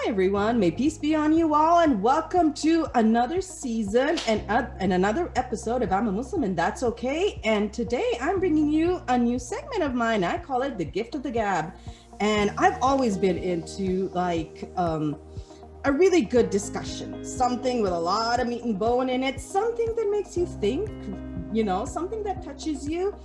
everyone. May peace be on you all, and welcome to another season and another episode of I'm a Muslim and That's Okay. And today I'm bringing you a new segment of mine. I call it the Gift of the Gab. And I've always been into a really good discussion, something with a lot of meat and bone in it, something that makes you think, something that touches you.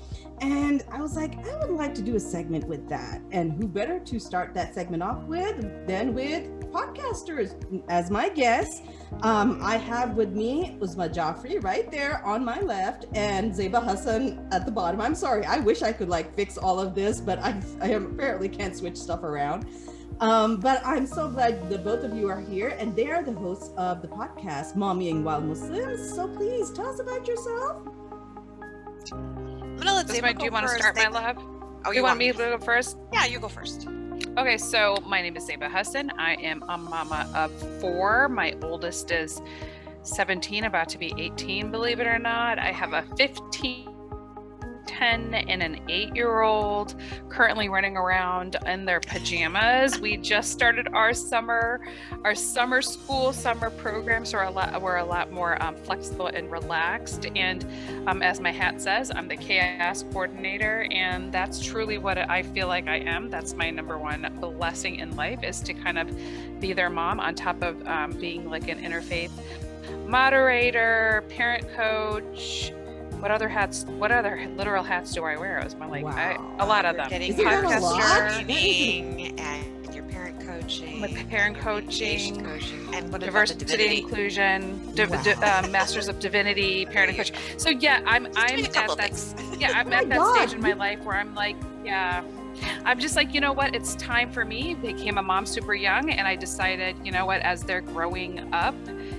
And I was like, I would like to do a segment with that. And who better to start that segment off with than with podcasters as my guests. I have with me Uzma Jafri right there on my left and Zaiba Hasan at the bottom. I'm sorry, I wish I could fix all of this, but I apparently can't switch stuff around. But I'm so glad that both of you are here, and they are the hosts of the podcast Mommying While Muslims. So please tell us about yourself. I'm gonna let Zaiba go. Do you want to start, my love? Oh, you want me to go first? Yeah, you go first. Okay, so my name is Zaiba Hasan. I am a mama of 4. My oldest is 17, about to be 18, believe it or not. I have a 15, 10, and an 8-year-old currently running around in their pajamas. We just started our summer program, so we're a lot more flexible and relaxed. And as my hat says, I'm the chaos coordinator, and that's truly what I feel like I am. That's my number one blessing in life, is to kind of be their mom on top of being like an interfaith moderator, parent coach. What other literal hats do I wear? It was a lot of them. Getting podcaster, meeting, and your parent coaching. My parent coaching. And what diversity, inclusion, Masters of Divinity, parent coaching. So yeah, I'm at that stage in my life where I'm like, yeah. I'm just like, you know what? It's time for me. Became a mom super young, and I decided, you know what? As they're growing up,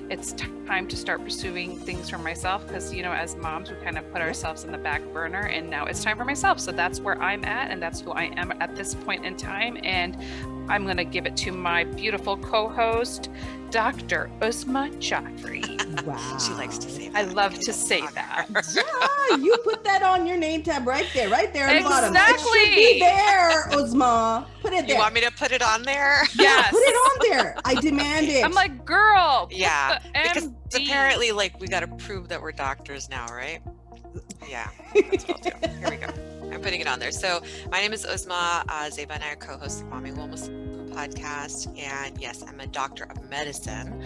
it's time to start pursuing things for myself, because, as moms, we kind of put ourselves in the back burner, and now it's time for myself. So that's where I'm at, and that's who I am at this point in time. And I'm going to give it to my beautiful co-host, Dr. Uzma Jafri. Wow. She likes to say that. I love to say that. Yeah, you put that on your name tab right there on the bottom. Exactly. It should be there, Uzma. Put it there. You want me to put it on there? Yes. Put it on there. I demand it. I'm like, girl. Yeah. Because MD. apparently, we got to prove that we're doctors now, right? Yeah. That's what I'll do. Here we go. I'm putting it on there. So my name is Uzma. Zaiba and I are co-hosts of Mommying While Muslim podcast, and yes, I'm a doctor of medicine,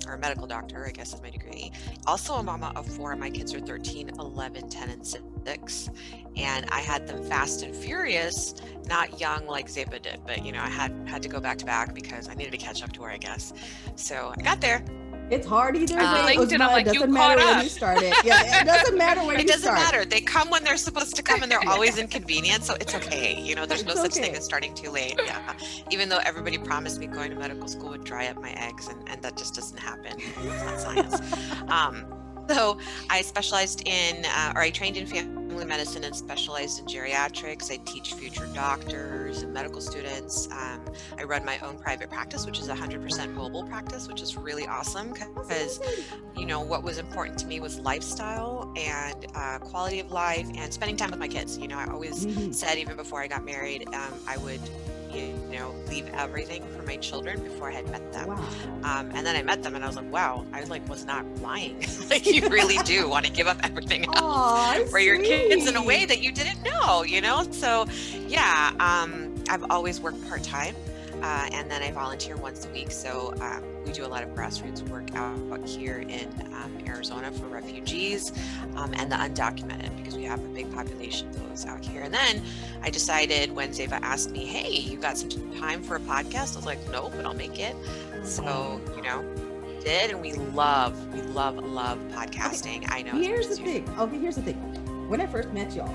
or a medical doctor, I guess is my degree. Also a mama of 4. My kids are 13, 11, 10, and 6, and I had them fast and furious, not young like Zaiba did, but I had to go back to back because I needed to catch up to her, I guess. So I got there. It's hard either way. LinkedIn, I'm like, it doesn't matter when you started. Yeah, it doesn't matter when you start. It doesn't matter. They come when they're supposed to come, and they're always inconvenient, so it's okay. There's no such thing as starting too late. Yeah. Even though everybody promised me going to medical school would dry up my eggs, and that just doesn't happen. It's not science. So I specialized I trained in family medicine and specialized in geriatrics. I teach future doctors and medical students. I run my own private practice, which is 100% mobile practice, which is really awesome because, what was important to me was lifestyle and quality of life and spending time with my kids. I always said, even before I got married, I would leave everything for my children before I had met them. Wow. And then I met them and I was like, wow, I was not lying. You really do want to give up everything else for your kids in a way that you didn't know, So yeah, I've always worked part-time. And then I volunteer once a week. So we do a lot of grassroots work out here in Arizona for refugees and the undocumented, because we have a big population of those out here. And then I decided, when Zaiba asked me, hey, you got some time for a podcast? I was like, no, but I'll make it. So, did, and we love podcasting. Okay, I know. Here's the thing. When I first met y'all,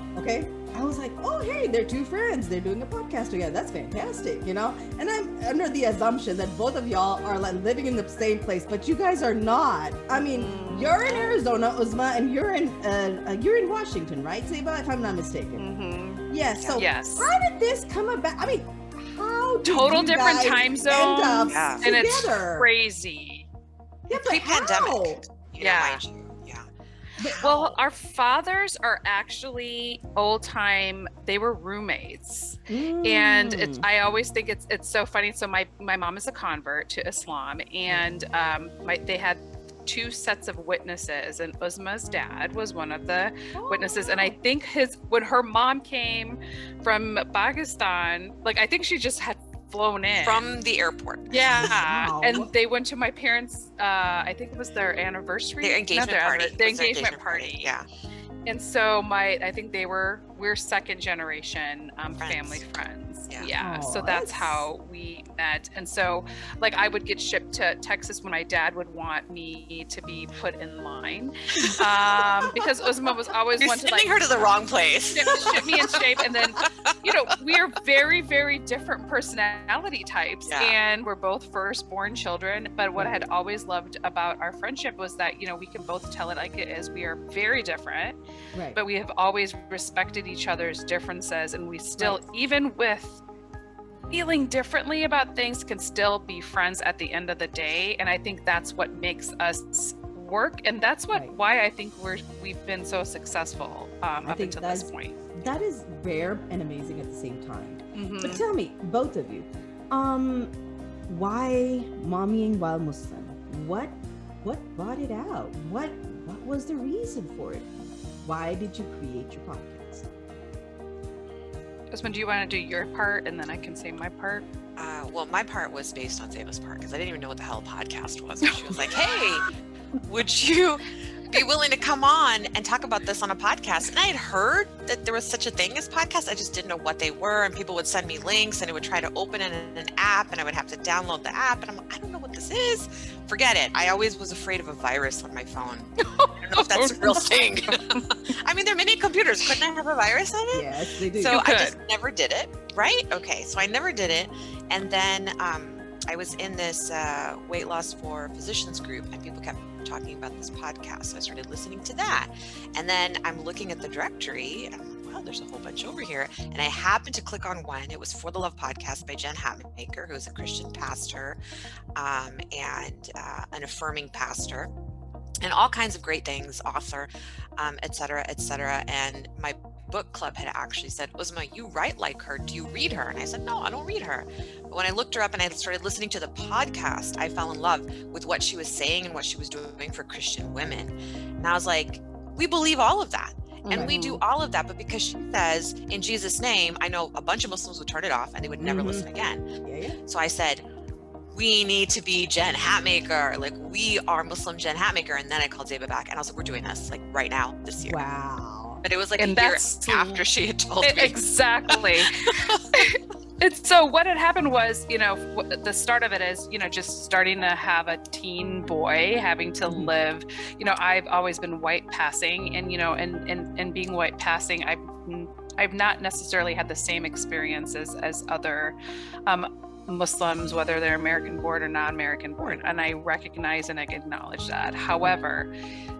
I was like, oh, hey, they're 2 friends. They're doing a podcast together. That's fantastic, And I'm under the assumption that both of y'all are living in the same place, but you guys are not. I mean, you're in Arizona, Uzma, and you're in Washington, right, Zaiba, if I'm not mistaken? Mm-hmm. Yes. So yes. How did this come about? I mean, how did total you different guys time zones, end up and together? It's crazy. Yeah, but Pre-pandemic. how? Yeah. Mind you. Yeah. Well, our fathers are actually old time. They were roommates, and I always think it's so funny. So my mom is a convert to Islam, and they had 2 sets of witnesses, and Uzma's dad was one of the witnesses. And I think when her mom came from Pakistan, like I think she just had flown in from the airport. Yeah. Wow. And they went to my parents, I think it was their anniversary. Their engagement party. Their engagement party. Yeah. And so I think we're second generation family friends. Yeah. Oh, So that's how we met. And so like I would get shipped to Texas when my dad would want me to be put in line. Because Uzma was always You're one to sending her to the wrong place. ship me in shape. And then, we are very, very different personality types, and we're both firstborn children. But what I had always loved about our friendship was that, we can both tell it like it is. We are very different, but we have always respected each other's differences, and we still, even with feeling differently about things, can still be friends at the end of the day. And I think that's what makes us work, and that's why I think we've been so successful up until this point. That is rare and amazing at the same time. Mm-hmm. But tell me, both of you, why mommying while Muslim? What brought it out? What was the reason for it? Why did you create your podcast? Usman, do you want to do your part and then I can say my part? Well, my part was based on Zaiba's part because I didn't even know what the hell a podcast was. And she was like, hey, would you be willing to come on and talk about this on a podcast? And I had heard that there was such a thing as podcasts. I just didn't know what they were. And people would send me links and it would try to open it in an app and I would have to download the app. And I'm like, I don't know what this is. Forget it. I always was afraid of a virus on my phone. I don't know if that's a real thing. I mean, there are many computers. Couldn't I have a virus on it? Yes, they do. So I just never did it. Right? Okay. So I never did it. And then I was in this weight loss for physicians group and people kept talking about this podcast. So I started listening to that. And then I'm looking at the directory and I'm like, wow, there's a whole bunch over here. And I happened to click on one. It was For the Love Podcast by Jen Hatmaker, who's a Christian pastor and an affirming pastor and all kinds of great things, author, et cetera, et cetera. And my book club had actually said, Uzma, you write like her. Do you read her? And I said, no, I don't read her. But when I looked her up and I started listening to the podcast, I fell in love with what she was saying and what she was doing for Christian women. And I was like, we believe all of that. And we do all of that. But because she says, in Jesus' name, I know a bunch of Muslims would turn it off and they would never listen again. So I said, we need to be Jen Hatmaker. Like, we are Muslim Jen Hatmaker. And then I called Zaiba back and I was like, we're doing this like right now this year. Wow. But it was like a year after she had told me. Exactly. So what had happened was, the start of it is, just starting to have a teen boy, having to live, I've always been white passing and, and being white passing, I've not necessarily had the same experiences as other Muslims, whether they're American born or non-American born. And I recognize and I acknowledge that. However,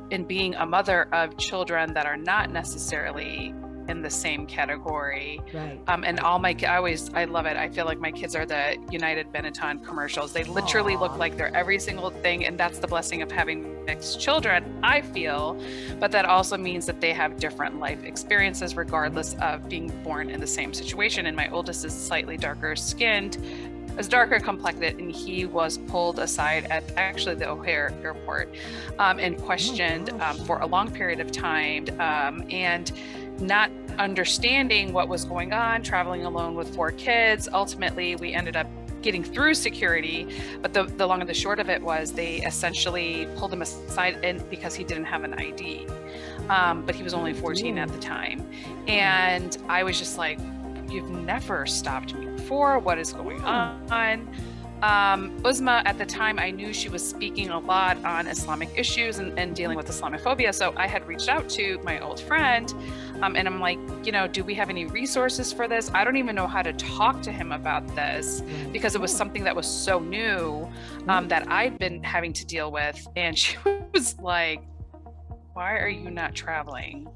in being a mother of children that are not necessarily in the same category, and all my I love it. I feel like my kids are the United Benetton commercials. They literally look like they're every single thing, and that's the blessing of having mixed children, I feel. But that also means that they have different life experiences regardless of being born in the same situation. And my oldest is slightly darker skinned, is darker complected, and he was pulled aside at actually the O'Hare airport and questioned for a long period of time, and not understanding what was going on, traveling alone with 4 kids. Ultimately, we ended up getting through security, but the long and the short of it was they essentially pulled him aside because he didn't have an ID, but he was only 14 at the time. And I was just like, you've never stopped me before. What is going on? Uzma, at the time, I knew she was speaking a lot on Islamic issues and dealing with Islamophobia. So I had reached out to my old friend and I'm like, do we have any resources for this? I don't even know how to talk to him about this because it was something that was so new that I'd been having to deal with. And she was like, why are you not traveling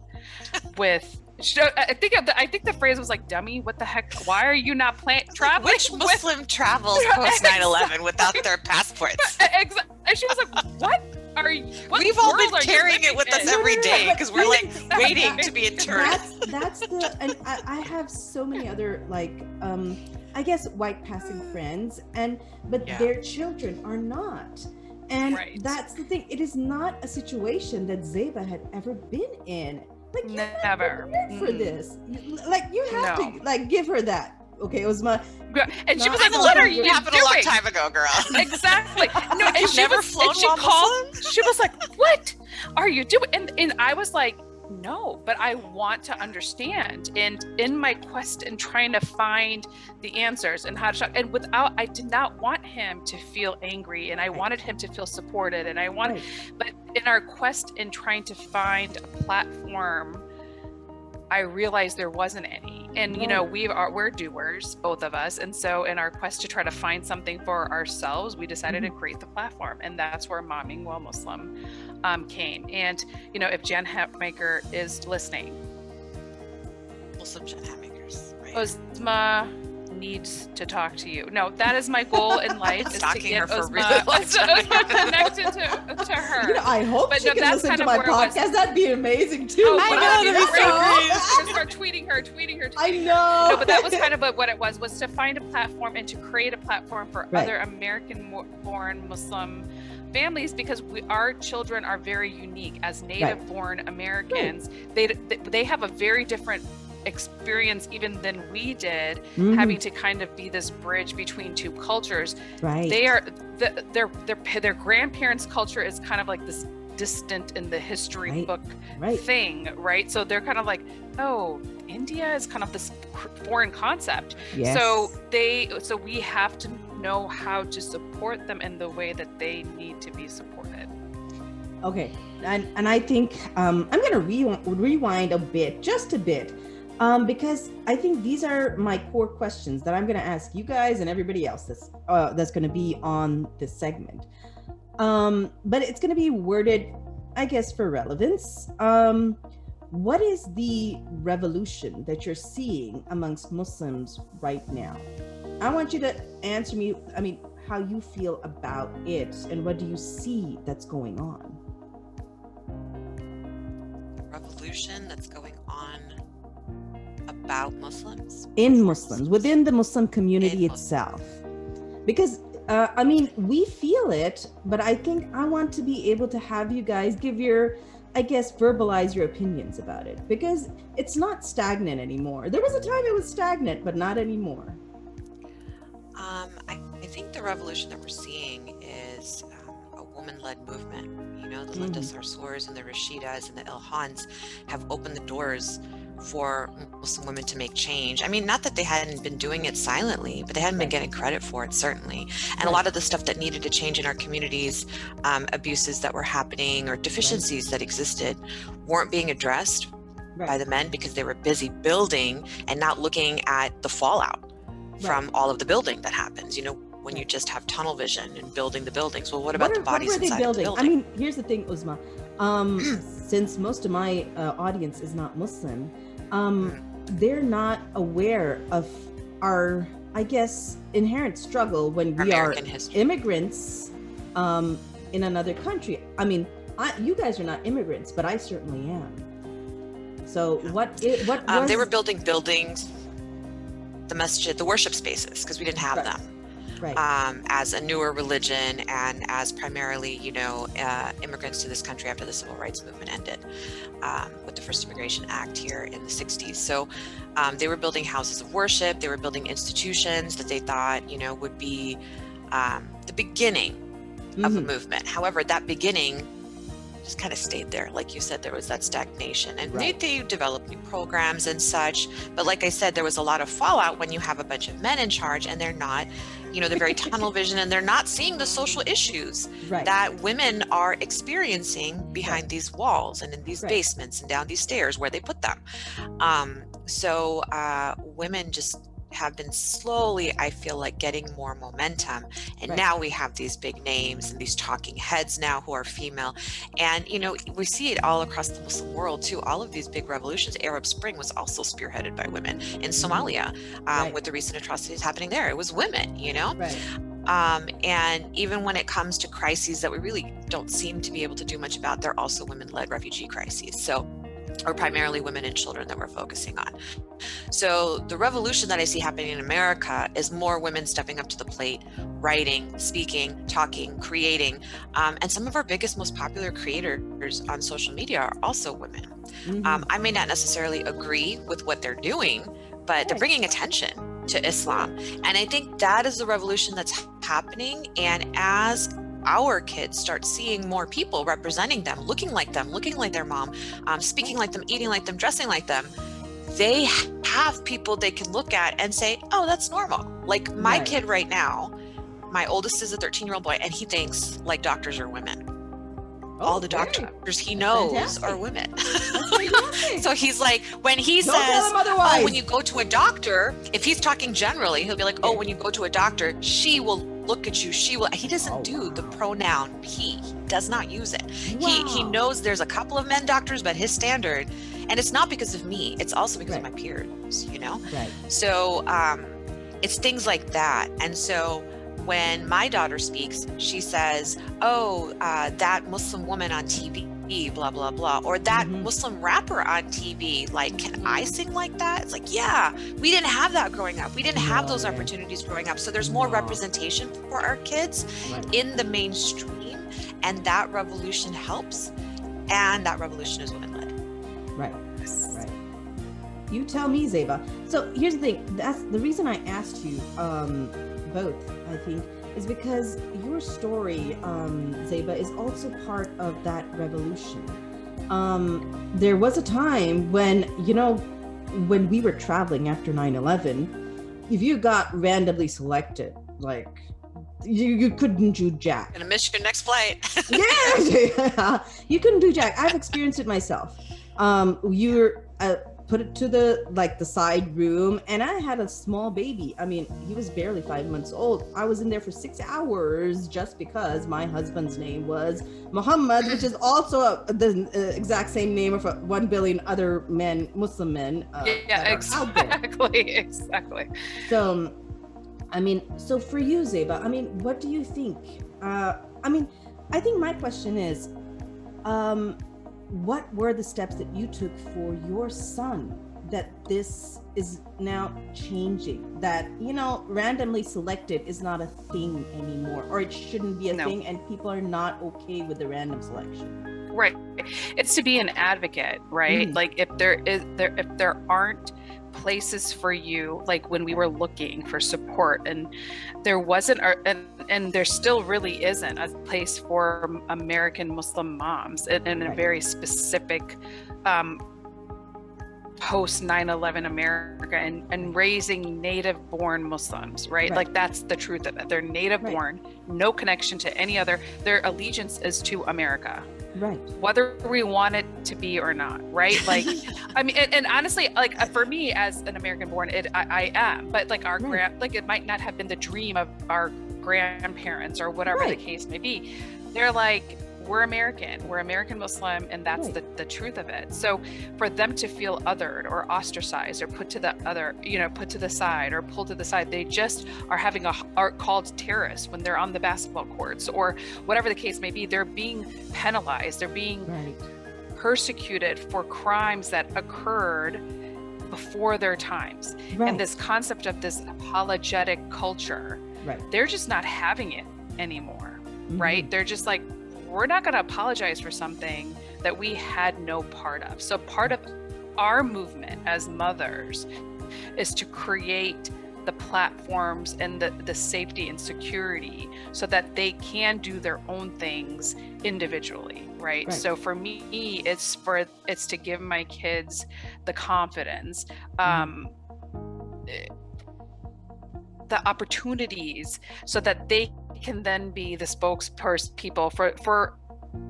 with... I think the phrase was like, dummy, what the heck? Why are you not traveling? Which Muslim travels post 9/11 without their passports? And she was like, what We've all been carrying it with us every day because we're like waiting to be in turn. That's the, and I have so many other like, I guess white passing friends, but their children are not. And that's the thing. It is not a situation that Zaiba had ever been in. Like, you never for this. Like, you have to like give her that. Okay, it was my. And she was like, "What are you doing?" Happened a long time ago, girl. Exactly. No, and she never flown while called. She was like, "What are you doing?" And I was like, "No, but I want to understand." And in my quest and trying to find the answers and how to, and I did not want him to feel angry, and I wanted him to feel supported, and I wanted, but in our quest in trying to find a platform, I realized there wasn't any. And you know, we're doers, both of us, and so in our quest to try to find something for ourselves, we decided to create the platform, and that's where Momming While Muslim came. And you know, if Jen Hatmaker is listening, Muslim Jen Hatmakers, right? Uzma needs to talk to you. No, that is my goal in life, is to get Uzma connected to her. You know, I hope she can listen to my podcast. That'd be amazing too. Oh, I know, that'd be so start tweeting her. I know. No, but that was kind of what it was to find a platform and to create a platform for other American-born Muslim families, because our children are very unique as native-born Americans. They have a very different experience even than we did, having to kind of be this bridge between two cultures. They are their grandparents' culture is kind of like this distant in the history book thing, right? So they're kind of like, oh, India is kind of this foreign concept. So we have to know how to support them in the way that they need to be supported. Okay, and I think I'm gonna rewind just a bit. Because I think these are my core questions that I'm going to ask you guys and everybody else that's going to be on this segment. But it's going to be worded, I guess, for relevance. What is the revolution that you're seeing amongst Muslims right now? I want you to answer me, how you feel about it and what do you see that's going on? Revolution that's going on about Muslims? In Muslims, within the Muslim community itself. Because, we feel it, but I think I want to be able to have you guys verbalize your opinions about it. Because it's not stagnant anymore. There was a time it was stagnant, but not anymore. I think the revolution that we're seeing is a woman-led movement. You know, the Linda Sarsours and the Rashidas and the Ilhans have opened the doors for Muslim women to make change. I mean, not that they hadn't been doing it silently, but they hadn't been getting credit for it, certainly. And a lot of the stuff that needed to change in our communities, abuses that were happening or deficiencies that existed, weren't being addressed by the men because they were busy building and not looking at the fallout from all of the building that happens. You know, when you just have tunnel vision and building the buildings. Well, what about the bodies inside of the building? I mean, here's the thing, Uzma. Since most of my audience is not Muslim, they're not aware of our, I guess, inherent struggle when we American history. Immigrants in another country. I mean, you guys are not immigrants, but I certainly am. So what was... They were building buildings, the masjid, the worship spaces, because we didn't have them. As a newer religion and as primarily, immigrants to this country after the Civil Rights Movement ended with the First Immigration Act here in the 60s. So they were building houses of worship. They were building institutions that they thought, would be the beginning of a movement. However, that beginning just kind of stayed there. Like you said, there was that stagnation, and they developed new programs and such. But like I said, there was a lot of fallout when you have a bunch of men in charge and they're not, they're very tunnel vision and they're not seeing the social issues that women are experiencing behind these walls and in these basements and down these stairs where they put them. So women just have been slowly, I feel like, getting more momentum, and now we have these big names and these talking heads now who are female, and we see it all across the Muslim world too. All of these big revolutions, Arab Spring was also spearheaded by women in Somalia, with the recent atrocities happening there. It was women, And even when it comes to crises that we really don't seem to be able to do much about, they're also women-led refugee crises. So, or primarily women and children that we're focusing on. So the revolution that I see happening in America is more women stepping up to the plate, writing, speaking, talking, creating. And some of our biggest, most popular creators on social media are also women. I may not necessarily agree with what they're doing, but they're bringing attention to Islam. And I think that is the revolution that's happening. And as our kids start seeing more people representing them, looking like their mom, speaking like them, eating like them, dressing like them, they have people they can look at and say, oh, that's normal. Like my kid right now, my oldest is a 13-year-old boy, and he thinks like doctors are women. All the doctors he knows are women. So he's like, when he says, oh, when you go to a doctor, if he's talking generally, he'll be like, oh, when you go to a doctor, she will look at you. He doesn't do the pronoun he does not use it. He knows there's a couple of men doctors, but his standard, and it's not because of me, it's also because of my peers, you know? So it's things like that. And so when my daughter speaks, she says, oh, that Muslim woman on TV, blah, blah, blah, or that Muslim rapper on TV, like, can I sing like that? It's like, yeah, we didn't have that growing up. We didn't have those opportunities growing up. So there's more representation for our kids in the mainstream, and that revolution helps, and that revolution is women-led. Right. You tell me, Zaiba. So here's the thing. That's the reason I asked you both, I think, is because your story, Zaiba, is also part of that revolution. There was a time when, when we were traveling after 9/11, if you got randomly selected, like you couldn't do jack. Gonna miss your next flight. You couldn't do jack. I've experienced it myself. You're put it to the side room, and I had a small baby. I mean, he was barely 5 months old. I was in there for 6 hours just because my husband's name was Muhammad, which is also the exact same name of 1 billion other men, Muslim men. Exactly. So, I mean, so for you, Zaiba, I mean, what do you think? I think my question is, what were the steps that you took for your son that this is now changing, that, randomly selected is not a thing anymore, or it shouldn't be a thing, and people are not okay with the random selection? Right. It's to be an advocate, right? Like if there aren't places for you, like when we were looking for support, and there wasn't, and there still really isn't a place for American Muslim moms in a very specific post 9/11 America, and raising native born Muslims, right? Like that's the truth of it. They're native born, no connection to any other, their allegiance is to America. Right. Whether we want it to be or not, right? Like, I mean, and honestly, like for me as an American born, I am, but like it might not have been the dream of our grandparents or whatever the case may be. They're like, we're American Muslim, and that's the truth of it. So for them to feel othered or ostracized or put to the side or pulled to the side, they just are called terrorists when they're on the basketball courts or whatever the case may be. They're being penalized. They're being persecuted for crimes that occurred before their times. And this concept of this apologetic culture, they're just not having it anymore, right? They're just like, we're not going to apologize for something that we had no part of. So part of our movement as mothers is to create the platforms and the safety and security so that they can do their own things individually, right? So for me, it's to give my kids the confidence, the opportunities, so that they can then be the spokespeople for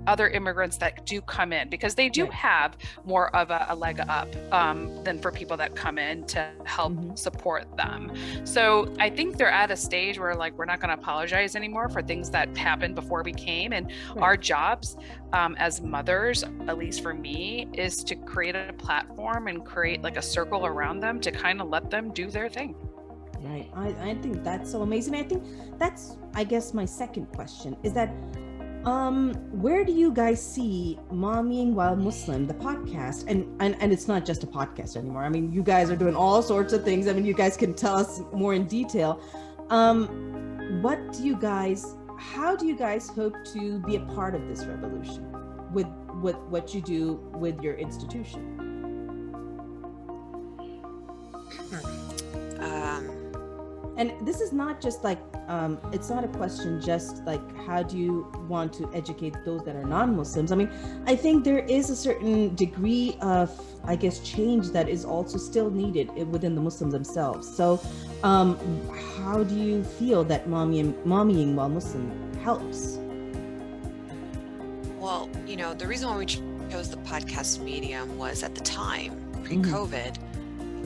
other immigrants that do come in, because they do have more of a leg up than for people that come in to help support them. So I think they're at a stage where like, we're not going to apologize anymore for things that happened before we came. And our jobs as mothers, at least for me, is to create a platform and create like a circle around them to kind of let them do their thing. Right. I think that's so amazing. I think that's, I guess, my second question is that where do you guys see Mommying While Muslim, the podcast, and it's not just a podcast anymore. I mean, you guys are doing all sorts of things. I mean, you guys can tell us more in detail. How do you guys hope to be a part of this revolution with what you do with your institution? And this is not just like, it's not a question just like, how do you want to educate those that are non-Muslims? I mean, I think there is a certain degree of, I guess, change that is also still needed within the Muslims themselves. So how do you feel that mommying while Muslim helps? Well, the reason why we chose the podcast medium was at the time, pre-COVID,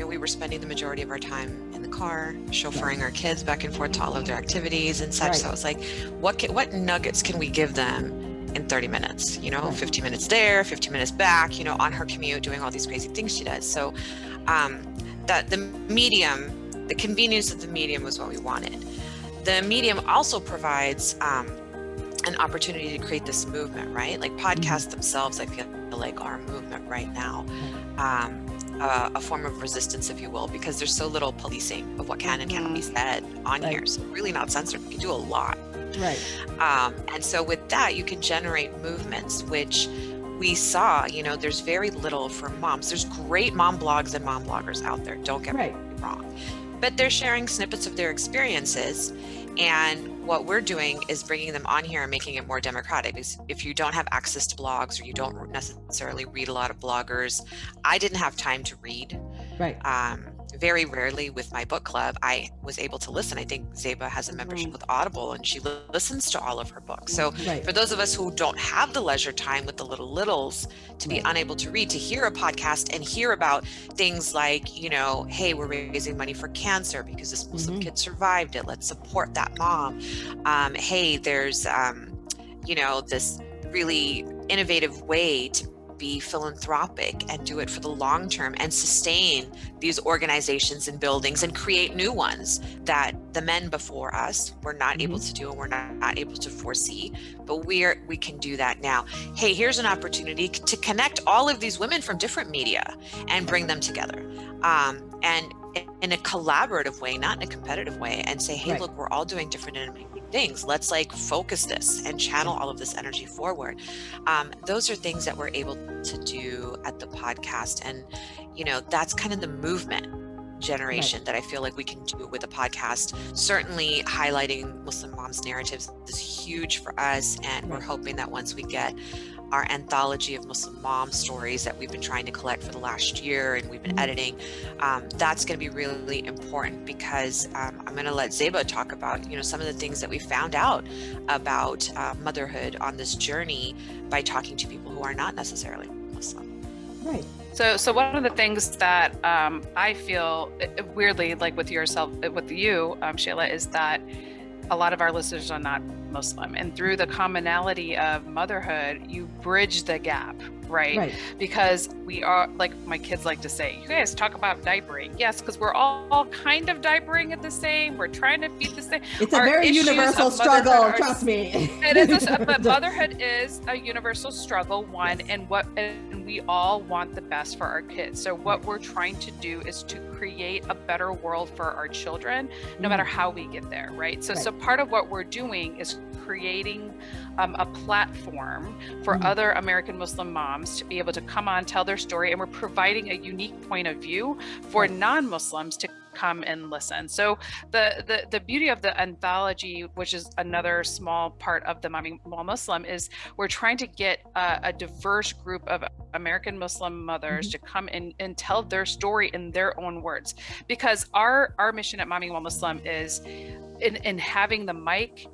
we were spending the majority of our time in the car, chauffeuring our kids back and forth to all of their activities and such. Right. So I was like, what nuggets can we give them in 30 minutes? 15 minutes there, 15 minutes back, on her commute, doing all these crazy things she does. So that the medium, the convenience of the medium was what we wanted. The medium also provides an opportunity to create this movement, right? Like podcasts themselves, I feel like are a movement right now. A form of resistance, if you will, because there's so little policing of what can and can't be said on here. So really not censored. You can do a lot. Right. And so with that, you can generate movements, which we saw, there's very little for moms. There's great mom blogs and mom bloggers out there. Don't get me wrong. But they're sharing snippets of their experiences. And what we're doing is bringing them on here and making it more democratic. Because if you don't have access to blogs or you don't necessarily read a lot of bloggers, I didn't have time to read. Right. Very rarely with my book club, I was able to listen. I think Zaiba has a membership with Audible and she listens to all of her books. So for those of us who don't have the leisure time with the littles to be unable to read, to hear a podcast and hear about things like, hey, we're raising money for cancer because this Muslim kid survived it. Let's support that mom. Hey, there's, this really innovative way to be philanthropic and do it for the long term and sustain these organizations and buildings and create new ones that the men before us were not able to do and we're not able to foresee, but we can do that now. Hey, here's an opportunity to connect all of these women from different media and bring them together and in a collaborative way, not in a competitive way, and say, hey, look, we're all doing different and amazing things. Let's focus this and channel all of this energy forward. Those are things that we're able to do at the podcast. And, that's kind of the movement generation that I feel like we can do with a podcast. Certainly highlighting Muslim moms' narratives is huge for us. And we're hoping that once we get our anthology of Muslim mom stories that we've been trying to collect for the last year and we've been editing, that's going to be really important because I'm going to let Zaiba talk about, some of the things that we found out about motherhood on this journey by talking to people who are not necessarily Muslim. Right. So one of the things that I feel weirdly like with you, Shayla, is that a lot of our listeners are not Muslim, and through the commonality of motherhood, you bridge the gap, right? Because we are, like my kids like to say, you guys talk about diapering. Yes, because we're all kind of diapering at the same. We're trying to feed the same. It's a very universal struggle, trust me. It is, but motherhood is a universal struggle, and we all want the best for our kids. So what we're trying to do is to create a better world for our children, no matter how we get there, right? So part of what we're doing is creating a platform for other American Muslim moms to be able to come on, tell their story, and we're providing a unique point of view for non-Muslims to come and listen. So the beauty of the anthology, which is another small part of the Mommying While Muslim, is we're trying to get a diverse group of American Muslim mothers to come in and tell their story in their own words, because our mission at Mommying While Muslim is in having the mic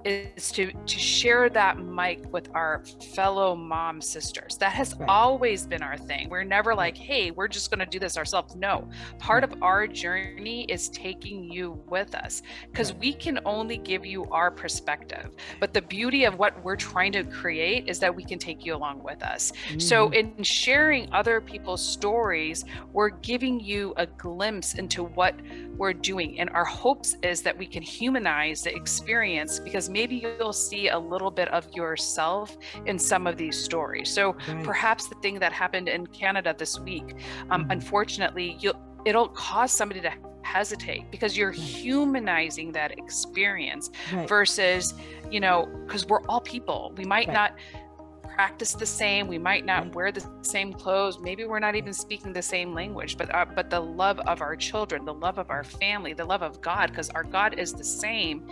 is to share that mic with our fellow mom sisters. That has always been our thing. We're never like, hey, we're just going to do this ourselves. No, part of our journey is taking you with us, because we can only give you our perspective. But the beauty of what we're trying to create is that we can take you along with us. So in sharing other people's stories, we're giving you a glimpse into what we're doing. And our hopes is that we can humanize the experience, because maybe you'll see a little bit of yourself in some of these stories. So perhaps the thing that happened in Canada this week, unfortunately, it'll cause somebody to hesitate, because you're humanizing that experience versus, because we're all people. We might not practice the same, we might not wear the same clothes, maybe we're not even speaking the same language, but the love of our children, the love of our family, the love of God, because our God is the same,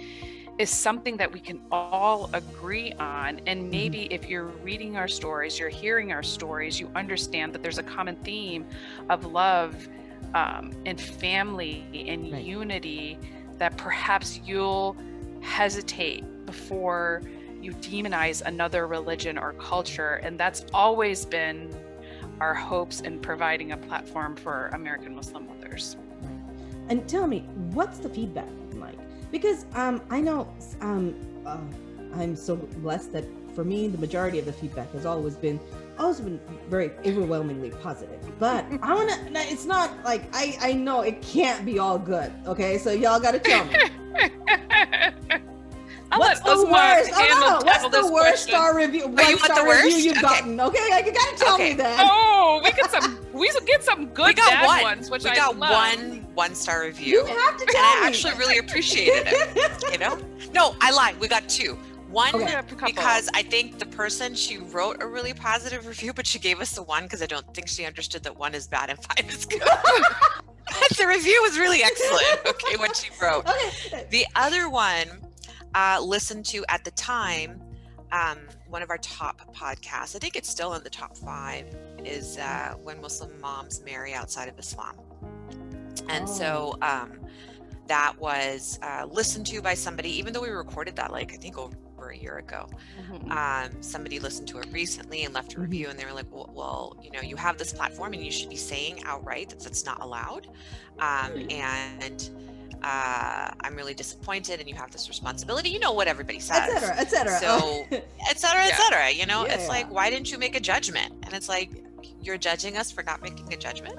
is something that we can all agree on. And maybe if you're reading our stories, you're hearing our stories, you understand that there's a common theme of love and family and unity, that perhaps you'll hesitate before you demonize another religion or culture. And that's always been our hopes in providing a platform for American Muslim mothers. And tell me, what's the feedback like? Because I know I'm so blessed that for me, the majority of the feedback has always been very overwhelmingly positive. But it's not like, I know it can't be all good. Okay, so y'all got to tell me. What's the worst? What's the worst star review? One-star review you've gotten? Okay, you gotta tell me that. Oh, we get some good bad ones, which I love. We got one-star review. You have to tell me. And I actually really appreciated it. No, I lied. We got two. One, because I think the person, she wrote a really positive review, but she gave us the one because I don't think she understood that one is bad and 5 is good. The review was really excellent. Okay, what she wrote. Okay. The other one. Listened to at the time, one of our top podcasts, I think it's still in the top 5, is When Muslim Moms Marry Outside of Islam. And so that was listened to by somebody, even though we recorded that, like, I think over a year ago. Somebody listened to it recently and left a review, and they were like, well, you have this platform and you should be saying outright that that's not allowed. And I'm really disappointed, and you have this responsibility, what everybody says, et cetera. So et cetera, it's like, why didn't you make a judgment? And it's like, you're judging us for not making a judgment.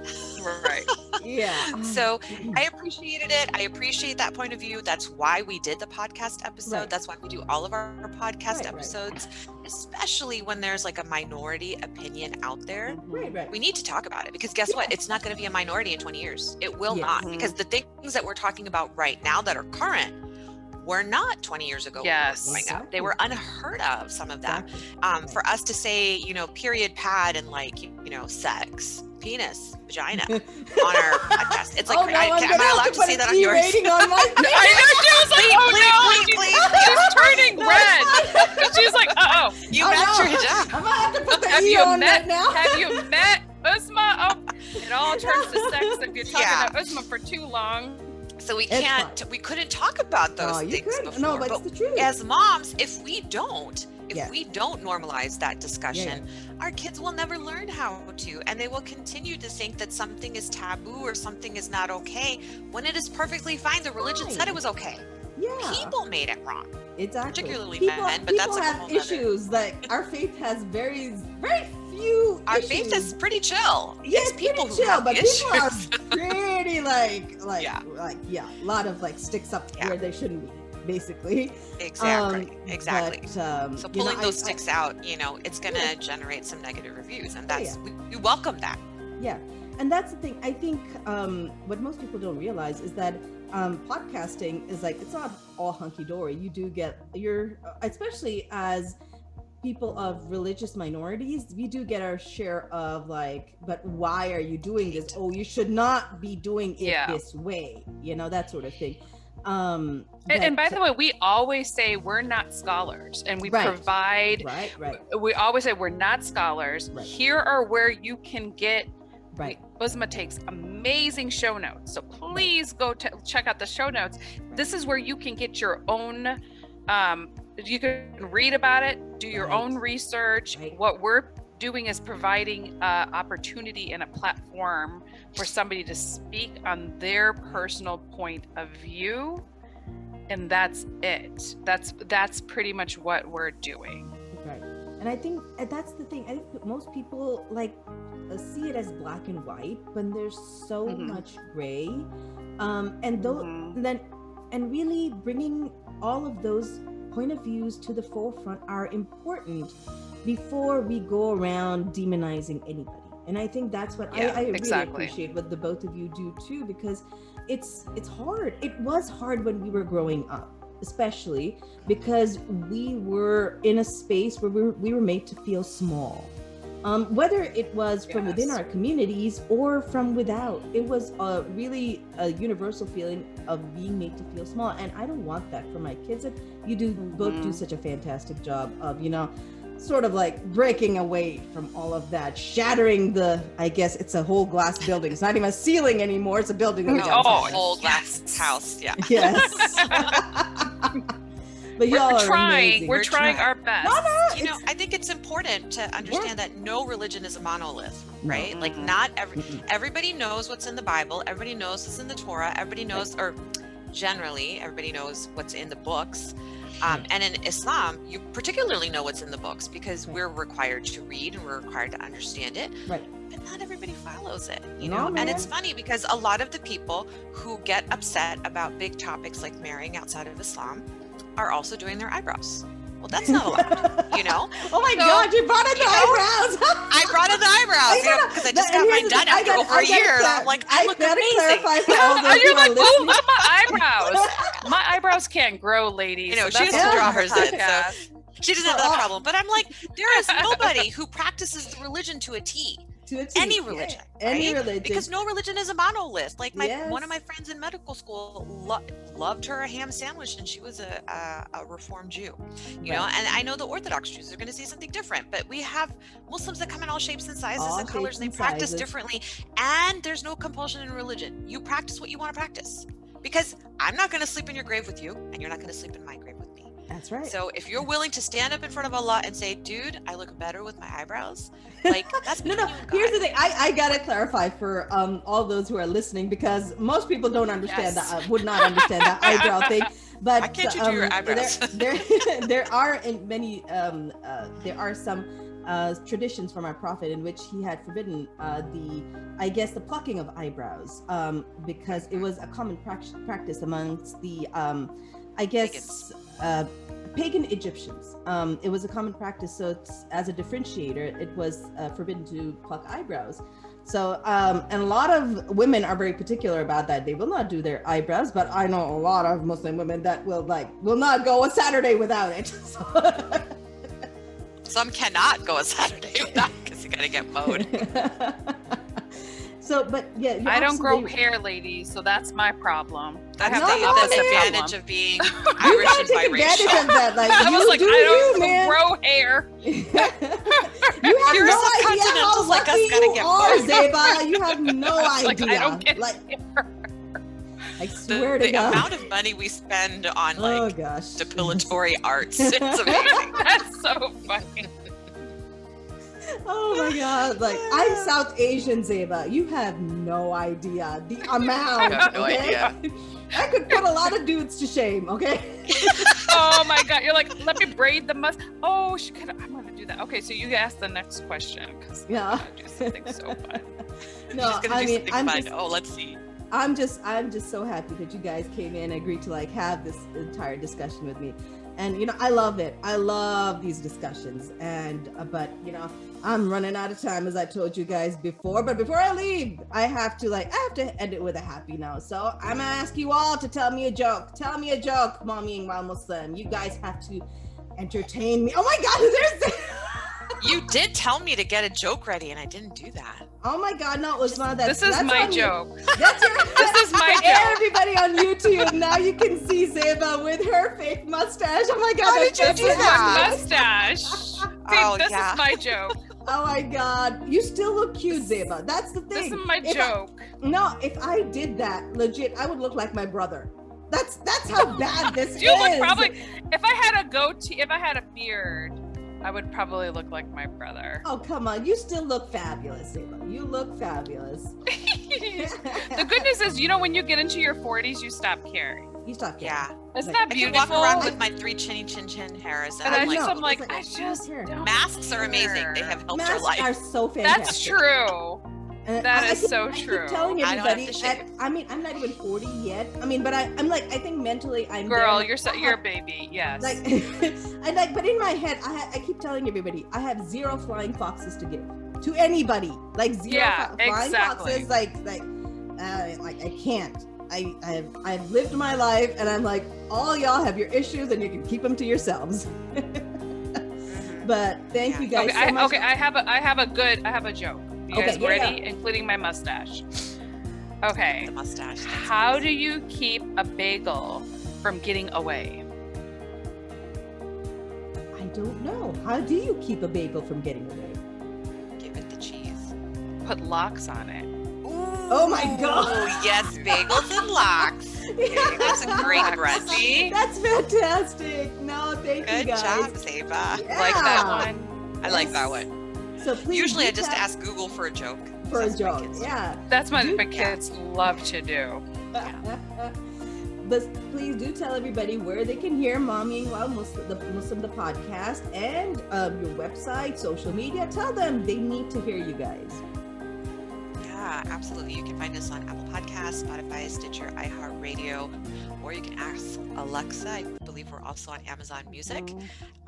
Right. Yeah. So I appreciated it. I appreciate that point of view. That's why we did the podcast episode. Right. That's why we do all of our podcast episodes, especially when there's like a minority opinion out there. Right. We need to talk about it, because guess what? It's not going to be a minority in 20 years. It will not, because the things that we're talking about right now that are current were not 20 years ago. Yes. Exactly. They were unheard of, some of that. For us to say, period, pad, and like, sex, penis, vagina on our podcast. It's like, am I allowed to say that on yours? On my I know, she was like, please, she's turning red. She's like, you match your hijab. I'm gonna have to put the E on that now. Have you met Uzma? Oh, it all turns to sex if you're talking about Uzma for too long. So we couldn't talk about those things before. No, but it's the truth. As moms, if we don't normalize that discussion, our kids will never learn how to, and they will continue to think that something is taboo or something is not okay when it is perfectly fine. The religion said it was okay. Yeah. People made it wrong. Exactly. Particularly men, but that's a whole issues. Like, our faith has very, very few Our issues. faith is pretty chill. Yeah, it's people pretty who chill, have but issues. people are pretty a lot of like sticks up where they shouldn't be, basically. Exactly. But, so pulling those sticks out, it's going to generate some negative reviews, and that's we welcome that. Yeah, and that's the thing. I think what most people don't realize is that podcasting is like, it's not all hunky-dory. You do get especially as people of religious minorities, we do get our share of like, but why are you doing this? Oh, you should not be doing it this way, that sort of thing. And by the way, we always say we're not scholars, and we provide. Right. We always say we're not scholars. Right. Here are where you can get. Right. Uzma takes amazing show notes, so please go check out the show notes. This is where you can get your own you can read about it, do your own research. What we're doing is providing opportunity and a platform for somebody to speak on their personal point of view, and that's it. That's pretty much what we're doing. Right. And I think that's the thing. I think most people see it as black and white, when there's so much gray, and really bringing all of those point of views to the forefront are important before we go around demonizing anybody. And I think that's what I really appreciate what the both of you do too, because it's hard. It was hard when we were growing up, especially because we were in a space where we were made to feel small. Whether it was from within our communities or from without, it was really a universal feeling of being made to feel small. And I don't want that for my kids. And you both do such a fantastic job of, sort of like breaking away from all of that, shattering I guess it's a whole glass building. It's not even a ceiling anymore. It's a building. A whole glass house. Yeah. Yes. But y'all are trying. amazing. We're trying our best. I think it's important to understand that no religion is a monolith, right? Like not everybody knows what's in the Bible. Everybody knows what's in the Torah. Everybody knows, or generally everybody knows what's in the books. And in Islam, you particularly know what's in the books because we're required to read and we're required to understand it. Right. But not everybody follows it, And it's funny because a lot of the people who get upset about big topics like marrying outside of Islam are also doing their eyebrows. Well, that's not allowed, Oh my God, you brought in the eyebrows. I brought in the eyebrows, because I just got mine done after over a year, and I'm like, I look amazing. You're like, oh, look at my eyebrows. My eyebrows can't grow, ladies. She has to draw hers in, so she doesn't have that problem. But I'm like, there is nobody who practices the religion to a T. Any religion, any religion, because no religion is a monolith. Like one of my friends in medical school loved her a ham sandwich, and she was a Reformed Jew, and I know the Orthodox Jews are going to say something different, but we have Muslims that come in all shapes and sizes and colors, and they practice differently, and there's no compulsion in religion. You practice what you want to practice, because I'm not going to sleep in your grave with you, and you're not going to sleep in my grave with me. That's right. So if you're willing to stand up in front of Allah and say, dude, I look better with my eyebrows, that's no. Here's the thing. I gotta clarify for all those who are listening, because most people don't understand that, would not understand that eyebrow thing. But why can't you do your eyebrows? There are in many there are some traditions from our prophet in which he had forbidden the plucking of eyebrows, because it was a common practice amongst the pagan Egyptians. It was a common practice, so it's, as a differentiator, it was forbidden to pluck eyebrows. So, and a lot of women are very particular about that. They will not do their eyebrows, but I know a lot of Muslim women that will not go a Saturday without it. So. Some cannot go a Saturday without it because you gotta get mowed. So, but yeah, I don't grow hair, ladies, so that's my problem. I have the advantage of being Irish and biracial. Of that. I was like, I don't grow hair. You have no idea how lucky you are, Zaiba. You have no idea. I don't get hair. I swear to The God. amount of money we spend on depilatory arts, it's amazing. That's so funny. Oh my God, I'm South Asian, Zaiba. You have no idea the amount. I have no idea. I could put a lot of dudes to shame, okay? Oh my God, you're like, let me braid the mustache. Oh, I'm gonna do that. Okay, so you ask the next question, because I'm gonna do something so fun. No, let's see. I'm just so happy that you guys came in and agreed to have this entire discussion with me. And I love it. I love these discussions. And but I'm running out of time, as I told you guys before. But before I leave, I have to end it with a happy note. So I'm gonna ask you all to tell me a joke. Tell me a joke, Mommy while Muslim. You guys have to entertain me. Oh my God, there's You did tell me to get a joke ready, and I didn't do that. Oh my God, no, Uzma, this is my joke. This is my joke. Everybody on YouTube, now you can see Zaiba with her fake mustache. Oh my God, how did you do that? Mustache. This is my joke. Oh my God, you still look cute, Zaiba. That's the thing. This is my joke. If I did that, legit, I would look like my brother. That's how bad this is. You would probably, if I had a goatee, if I had a beard, I would probably look like my brother. Oh, come on. You still look fabulous, Zaiba. You look fabulous. The good news is, when you get into your 40s, you stop caring. You stop caring. Yeah. Isn't that I beautiful? can walk around with my 3 chinny chin hairs. And I'm like, I just don't masks are amazing. They have helped our life. Masks are so fantastic. That's true. That is so true. I keep telling I don't everybody. have to shave. I'm not even 40 yet. But I'm like, I think mentally I'm. Girl, there. you're a baby. Yes. But in my head, I keep telling everybody, I have 0 flying foxes to give to anybody. Like 0 flying foxes. Like I can't. I've lived my life, and I'm like, all y'all have your issues, and you can keep them to yourselves. But thank you guys so much. I have a joke. You guys ready? Yeah. Including my mustache. Okay. The mustache. How do you keep a bagel from getting away? I don't know. How do you keep a bagel from getting away? Give it the cheese. Put locks on it. Ooh. Oh my God. Yes, bagels and locks. Okay, that's a great recipe. That's fantastic. No, thank you guys. Good job, Zaiba. Yeah. Like that one? I like that one. So please. Usually I just ask Google for a joke. For a joke, yeah. That's what my kids love to do. But please do tell everybody where they can hear Mommying While Muslim, the podcast, and your website, social media. Tell them they need to hear you guys. Yeah, absolutely. You can find us on Apple Podcasts, Spotify, Stitcher, iHeartRadio, or you can ask Alexa. I believe we're also on Amazon Music.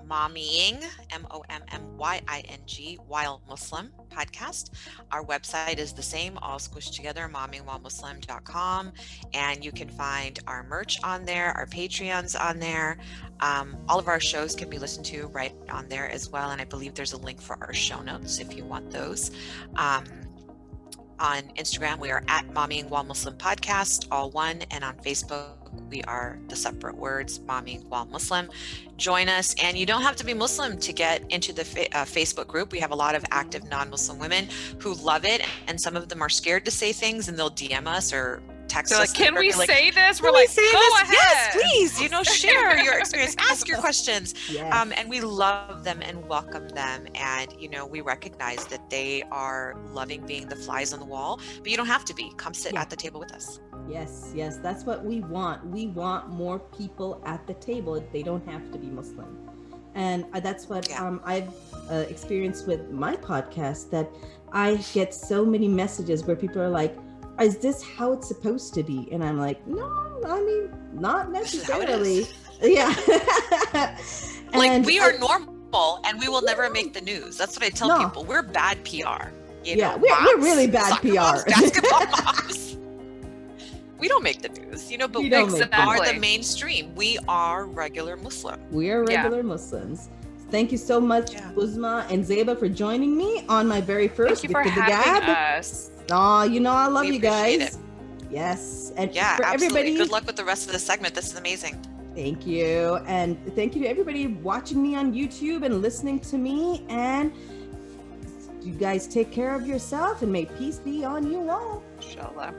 Mommying, MOMMYING, While Muslim podcast. Our website is the same, all squished together, mommingwhilemuslim.com. And you can find our merch on there, our Patreons on there. All of our shows can be listened to right on there as well. And I believe there's a link for our show notes if you want those. On Instagram, we are at Mommying While Muslim Podcast, all one. And on Facebook, we are the separate words, Mommying While Muslim. Join us. And you don't have to be Muslim to get into the Facebook group. We have a lot of active non-Muslim women who love it. And some of them are scared to say things, and they'll DM us or text us. Can we say this? We're like, go ahead. Yes, please. Share your experience, ask your questions. Yes. And we love them and welcome them. And, we recognize that they are loving being the flies on the wall, but you don't have to be. Come sit at the table with us. Yes, that's what we want. We want more people at the table. They don't have to be Muslim. And that's what I've experienced with my podcast, that I get so many messages where people are like, is this how it's supposed to be? And I'm like, no, not necessarily. Yeah. We are normal, and we will never make the news. That's what I tell people. We're bad PR. We're really bad PR. Moms, basketball moms. We don't make the news, but we are the mainstream. We are regular Muslim. We are regular Muslims. Thank you so much, Uzma and Zaiba, for joining me on my very first Thank you for having us. Oh, I love you guys. It. Yes. And for absolutely. Everybody, good luck with the rest of the segment. This is amazing. Thank you. And thank you to everybody watching me on YouTube and listening to me. And you guys take care of yourself, and may peace be on you all. Inshallah.